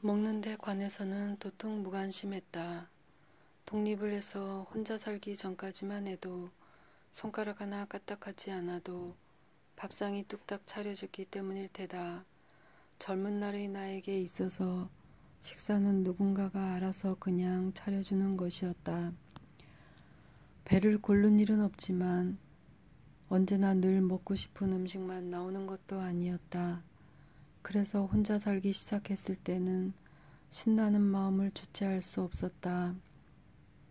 먹는 데 관해서는 도통 무관심했다. 독립을 해서 혼자 살기 전까지만 해도 손가락 하나 까딱하지 않아도 밥상이 뚝딱 차려졌기 때문일 테다. 젊은 날의 나에게 있어서 식사는 누군가가 알아서 그냥 차려주는 것이었다. 배를 고른 일은 없지만 언제나 늘 먹고 싶은 음식만 나오는 것도 아니었다. 그래서 혼자 살기 시작했을 때는 신나는 마음을 주체할 수 없었다.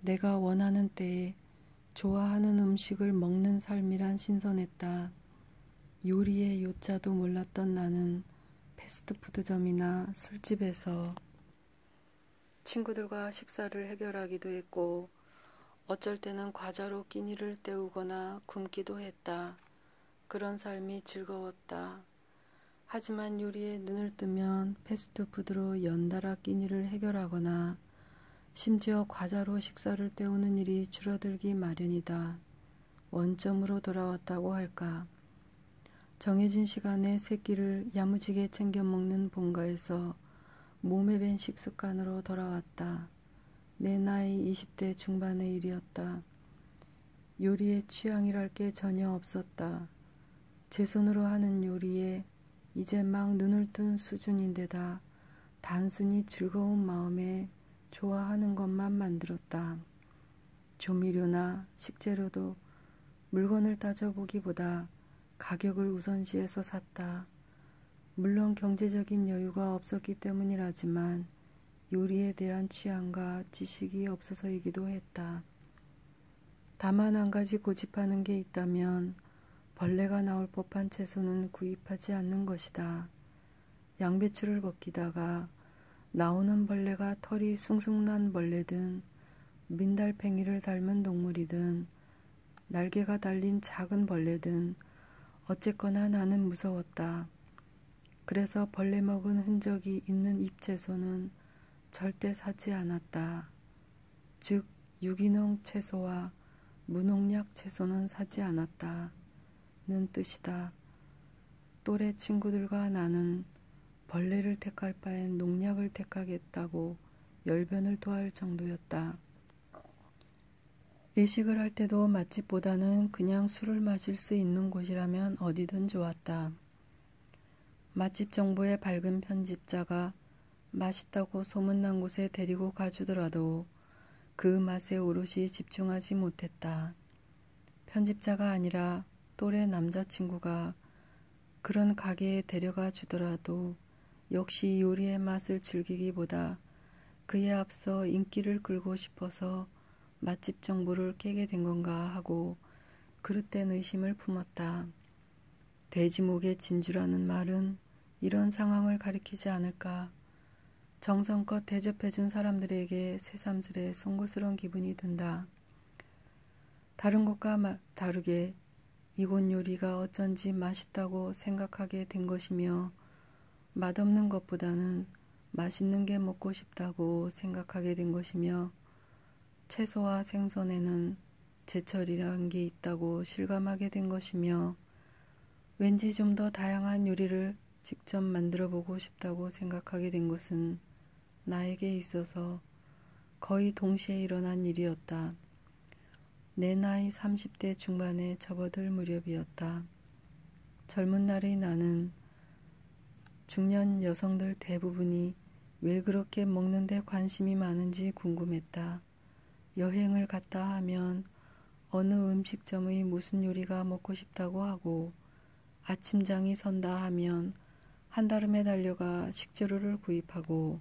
내가 원하는 때에 좋아하는 음식을 먹는 삶이란 신선했다. 요리의 요자도 몰랐던 나는 패스트푸드점이나 술집에서 친구들과 식사를 해결하기도 했고 어쩔 때는 과자로 끼니를 때우거나 굶기도 했다. 그런 삶이 즐거웠다. 하지만 요리에 눈을 뜨면 패스트푸드로 연달아 끼니를 해결하거나 심지어 과자로 식사를 때우는 일이 줄어들기 마련이다. 원점으로 돌아왔다고 할까. 정해진 시간에 세 끼를 야무지게 챙겨 먹는 본가에서 몸에 밴 식습관으로 돌아왔다. 내 나이 20대 중반의 일이었다. 요리에 취향이랄 게 전혀 없었다. 제 손으로 하는 요리에 이제 막 눈을 뜬 수준인데다 단순히 즐거운 마음에 좋아하는 것만 만들었다. 조미료나 식재료도 물건을 따져보기보다 가격을 우선시해서 샀다. 물론 경제적인 여유가 없었기 때문이라지만 요리에 대한 취향과 지식이 없어서이기도 했다. 다만 한 가지 고집하는 게 있다면 벌레가 나올 법한 채소는 구입하지 않는 것이다. 양배추를 벗기다가 나오는 벌레가 털이 숭숭 난 벌레든 민달팽이를 닮은 동물이든 날개가 달린 작은 벌레든 어쨌거나 나는 무서웠다. 그래서 벌레 먹은 흔적이 있는 잎채소는 절대 사지 않았다. 즉 유기농 채소와 무농약 채소는 사지 않았다. 는 뜻이다. 또래 친구들과 나는 벌레를 택할 바엔 농약을 택하겠다고 열변을 토할 정도였다. 외식을 할 때도 맛집보다는 그냥 술을 마실 수 있는 곳이라면 어디든 좋았다. 맛집 정보의 밝은 편집자가 맛있다고 소문난 곳에 데리고 가주더라도 그 맛에 오롯이 집중하지 못했다. 편집자가 아니라 또래 남자친구가 그런 가게에 데려가 주더라도 역시 요리의 맛을 즐기기보다 그에 앞서 인기를 끌고 싶어서 맛집 정보를 깨게 된 건가 하고 그릇된 의심을 품었다. 돼지목의 진주라는 말은 이런 상황을 가리키지 않을까. 정성껏 대접해준 사람들에게 새삼스레 송구스러운 기분이 든다. 다른 곳과 다르게 이곳 요리가 어쩐지 맛있다고 생각하게 된 것이며 맛없는 것보다는 맛있는 게 먹고 싶다고 생각하게 된 것이며 채소와 생선에는 제철이란 게 있다고 실감하게 된 것이며 왠지 좀 더 다양한 요리를 직접 만들어 보고 싶다고 생각하게 된 것은 나에게 있어서 거의 동시에 일어난 일이었다. 내 나이 30대 중반에 접어들 무렵이었다. 젊은 날의 나는 중년 여성들 대부분이 왜 그렇게 먹는 데 관심이 많은지 궁금했다. 여행을 갔다 하면 어느 음식점의 무슨 요리가 먹고 싶다고 하고 아침장이 선다 하면 한달음에 달려가 식재료를 구입하고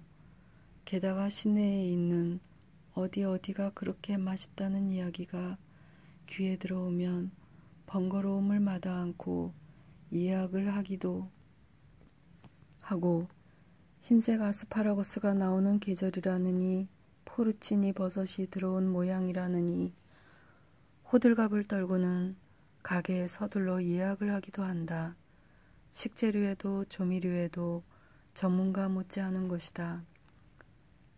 게다가 시내에 있는 어디가 그렇게 맛있다는 이야기가 귀에 들어오면 번거로움을 마다 않고 예약을 하기도 하고 흰색 아스파라거스가 나오는 계절이라느니 포르치니 버섯이 들어온 모양이라느니 호들갑을 떨고는 가게에 서둘러 예약을 하기도 한다. 식재료에도 조미료에도 전문가 못지않은 것이다.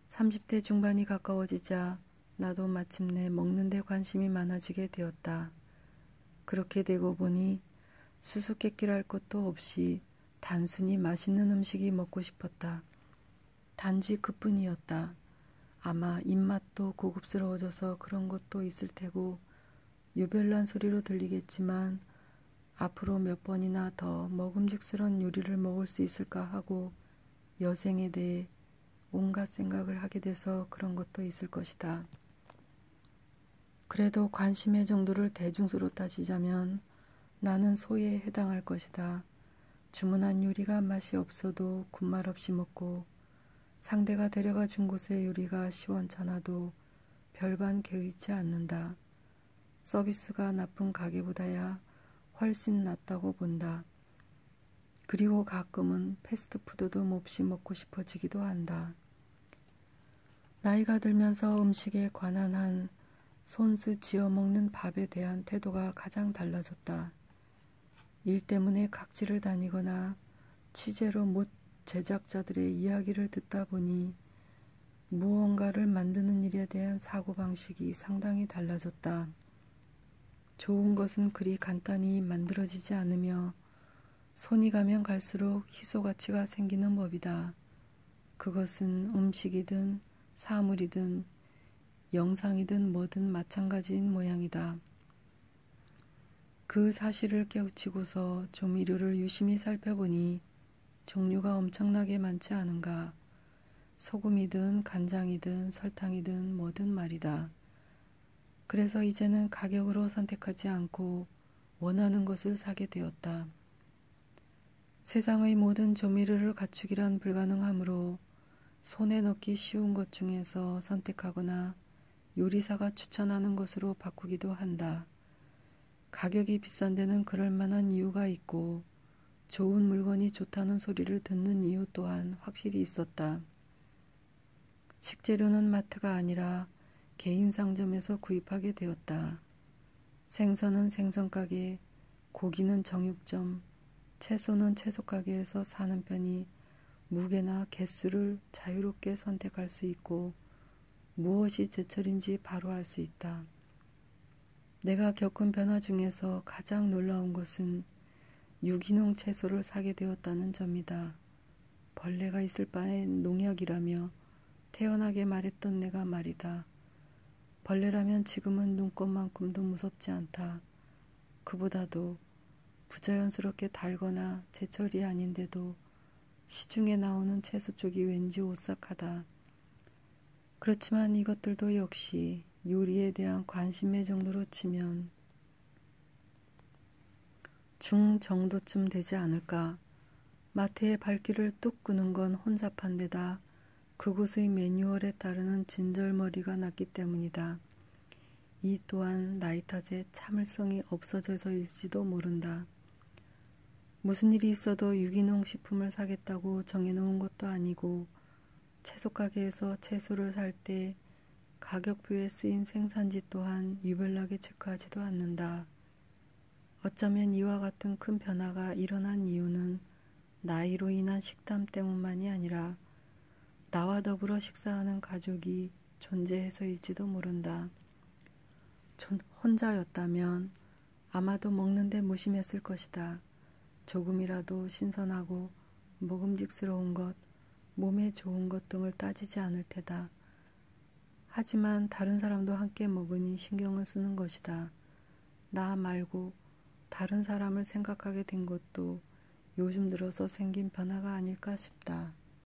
30대 중반이 가까워지자 나도 마침내 먹는 데 관심이 많아지게 되었다. 그렇게 되고 보니 수수께끼랄 것도 없이 단순히 맛있는 음식이 먹고 싶었다. 단지 그뿐이었다. 아마 입맛도 고급스러워져서 그런 것도 있을 테고 유별난 소리로 들리겠지만 앞으로 몇 번이나 더 먹음직스러운 요리를 먹을 수 있을까 하고 여생에 대해 온갖 생각을 하게 돼서 그런 것도 있을 것이다. 그래도 관심의 정도를 대중수로 따지자면 나는 소에 해당할 것이다. 주문한 요리가 맛이 없어도 군말 없이 먹고 상대가 데려가 준 곳의 요리가 시원찮아도 별반 개의치 않는다. 서비스가 나쁜 가게보다야 훨씬 낫다고 본다. 그리고 가끔은 패스트푸드도 몹시 먹고 싶어지기도 한다. 나이가 들면서 음식에 관한 한 손수 지어 먹는 밥에 대한 태도가 가장 달라졌다. 일 때문에 각지를 다니거나 취재로 못 제작자들의 이야기를 듣다 보니 무언가를 만드는 일에 대한 사고방식이 상당히 달라졌다. 좋은 것은 그리 간단히 만들어지지 않으며 손이 가면 갈수록 희소가치가 생기는 법이다. 그것은 음식이든 사물이든 영상이든 뭐든 마찬가지인 모양이다. 그 사실을 깨우치고서 조미료를 유심히 살펴보니 종류가 엄청나게 많지 않은가. 소금이든 간장이든 설탕이든 뭐든 말이다. 그래서 이제는 가격으로 선택하지 않고 원하는 것을 사게 되었다. 세상의 모든 조미료를 갖추기란 불가능하므로 손에 넣기 쉬운 것 중에서 선택하거나 요리사가 추천하는 것으로 바꾸기도 한다. 가격이 비싼 데는 그럴 만한 이유가 있고 좋은 물건이 좋다는 소리를 듣는 이유 또한 확실히 있었다. 식재료는 마트가 아니라 개인 상점에서 구입하게 되었다. 생선은 생선가게, 고기는 정육점, 채소는 채소가게에서 사는 편이 무게나 개수를 자유롭게 선택할 수 있고 무엇이 제철인지 바로 알 수 있다. 내가 겪은 변화 중에서 가장 놀라운 것은 유기농 채소를 사게 되었다는 점이다. 벌레가 있을 바엔 농약이라며 태연하게 말했던 내가 말이다. 벌레라면 지금은 눈꽃만큼도 무섭지 않다. 그보다도 부자연스럽게 달거나 제철이 아닌데도 시중에 나오는 채소 쪽이 왠지 오싹하다. 그렇지만 이것들도 역시 요리에 대한 관심의 정도로 치면 중 정도쯤 되지 않을까. 마트에 발길을 뚝 끄는 건 혼잡한 데다 그곳의 매뉴얼에 따르는 진절머리가 났기 때문이다. 이 또한 나이 탓에 참을성이 없어져서일지도 모른다. 무슨 일이 있어도 유기농 식품을 사겠다고 정해놓은 것도 아니고 채소가게에서 채소를 살 때 가격표에 쓰인 생산지 또한 유별나게 체크하지도 않는다. 어쩌면 이와 같은 큰 변화가 일어난 이유는 나이로 인한 식담 때문만이 아니라 나와 더불어 식사하는 가족이 존재해서일지도 모른다. 혼자였다면 아마도 먹는데 무심했을 것이다. 조금이라도 신선하고 먹음직스러운 것, 몸에 좋은 것 등을 따지지 않을 테다. 하지만 다른 사람도 함께 먹으니 신경을 쓰는 것이다. 나 말고 다른 사람을 생각하게 된 것도 요즘 들어서 생긴 변화가 아닐까 싶다.